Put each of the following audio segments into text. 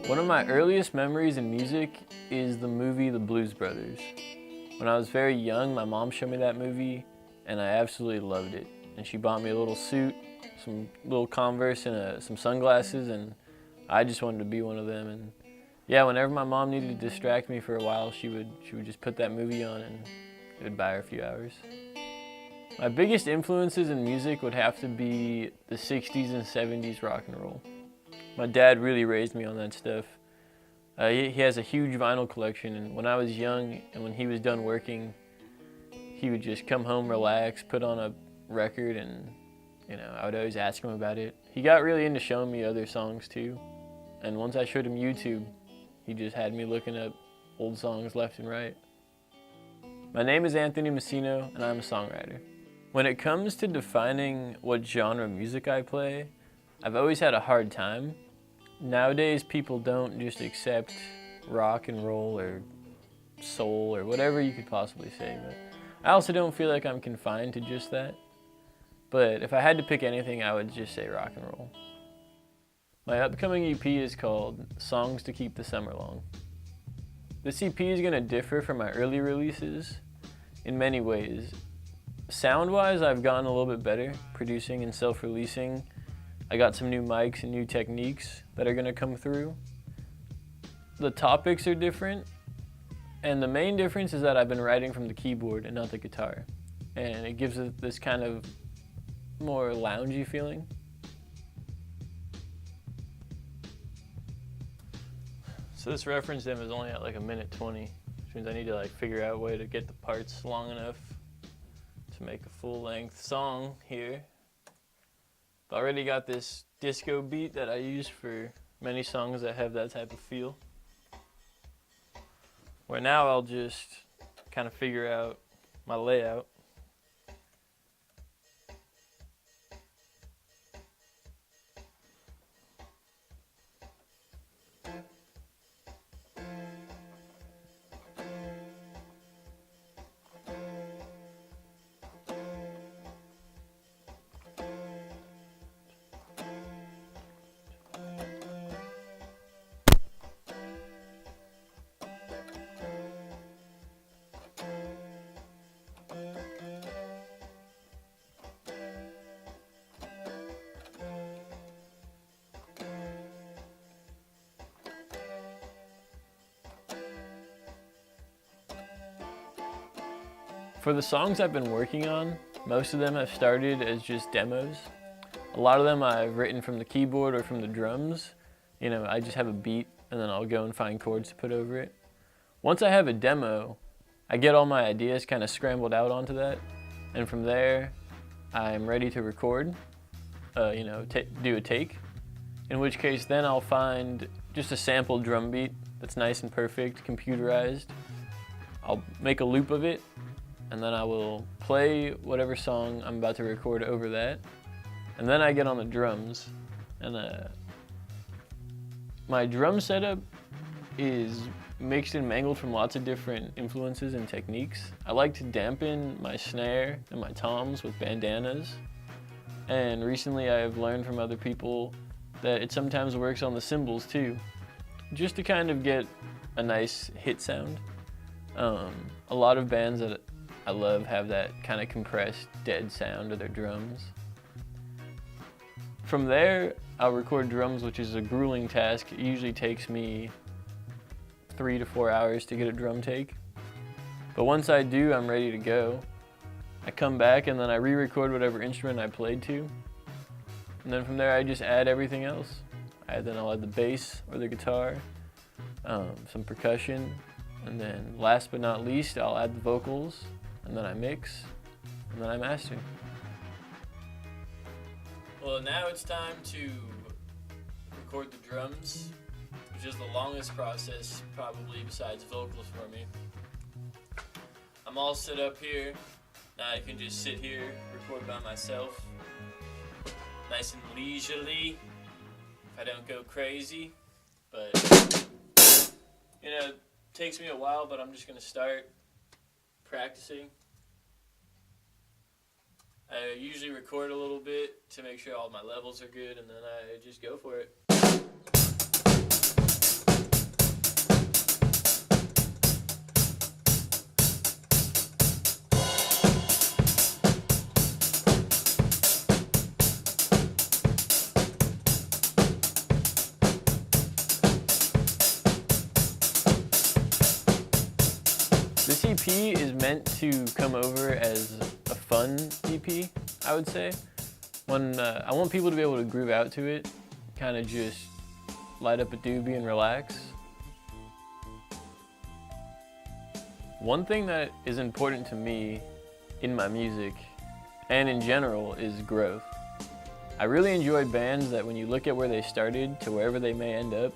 One of my earliest memories in music is the movie The Blues Brothers. When I was very young, my mom showed me that movie and I absolutely loved it. And she bought me a little suit, some little Converse and some sunglasses, and I just wanted to be one of them. And yeah, whenever my mom needed to distract me for a while, she would just put that movie on and it would buy her a few hours. My biggest influences in music would have to be the 60s and 70s rock and roll. My dad really raised me on that stuff. He has a huge vinyl collection, and when I was young and when he was done working, he would just come home, relax, put on a record, and I would always ask him about it. He got really into showing me other songs too, and once I showed him YouTube, he just had me looking up old songs left and right. My name is Anthony Masino, and I'm a songwriter. When it comes to defining what genre of music I play, I've always had a hard time. Nowadays, people don't just accept rock and roll or soul or whatever you could possibly say, but I also don't feel like I'm confined to just that. But if I had to pick anything, I would just say rock and roll. My upcoming EP is called Songs to Keep the Summer Long. This EP is going to differ from my early releases in many ways. Sound-wise, I've gotten a little bit better producing and self-releasing. I got some new mics and new techniques that are going to come through. The topics are different, and the main difference is that I've been writing from the keyboard and not the guitar, and it gives it this kind of more loungy feeling. So this reference demo is only at like 1:20, which means I need to figure out a way to get the parts long enough to make a full-length song here. I've already got this disco beat that I use for many songs that have that type of feel. Where now I'll just kind of figure out my layout. For the songs I've been working on, most of them have started as just demos. A lot of them I've written from the keyboard or from the drums. I just have a beat and then I'll go and find chords to put over it. Once I have a demo, I get all my ideas kind of scrambled out onto that, and from there, I'm ready to record, do a take, in which case then I'll find just a sample drum beat that's nice and perfect, computerized. I'll make a loop of it, and then I will play whatever song I'm about to record over that. And then I get on the drums. And my drum setup is mixed and mangled from lots of different influences and techniques. I like to dampen my snare and my toms with bandanas. And recently I have learned from other people that it sometimes works on the cymbals too, just to kind of get a nice hit sound. A lot of bands that I love have that kind of compressed, dead sound of their drums. From there, I'll record drums, which is a grueling task. It usually takes me 3 to 4 hours to get a drum take. But once I do, I'm ready to go. I come back and then I re-record whatever instrument I played to. And then from there, I just add everything else. Then I'll add the bass or the guitar, some percussion, and then last but not least, I'll add the vocals. And then I mix, and then I master. Well, now it's time to record the drums, which is the longest process probably besides vocals for me. I'm all set up here. Now I can just sit here, record by myself, nice and leisurely, if I don't go crazy. But, it takes me a while, but I'm just gonna start practicing. I usually record a little bit to make sure all my levels are good, and then I just go for it. EP is meant to come over as a fun EP, I would say. I want people to be able to groove out to it, kind of just light up a doobie and relax. One thing that is important to me in my music and in general is growth. I really enjoy bands that when you look at where they started to wherever they may end up,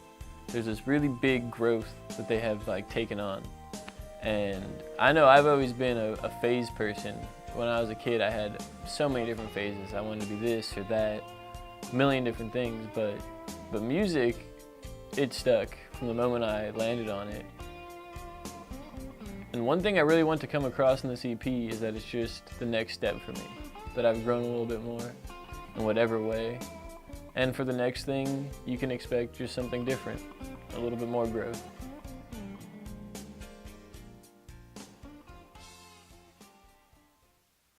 there's this really big growth that they have taken on. And I know I've always been a phase person. When I was a kid, I had so many different phases. I wanted to be this or that, a million different things, but music, it stuck from the moment I landed on it. And one thing I really want to come across in this EP is that it's just the next step for me, that I've grown a little bit more in whatever way. And for the next thing, you can expect just something different, a little bit more growth.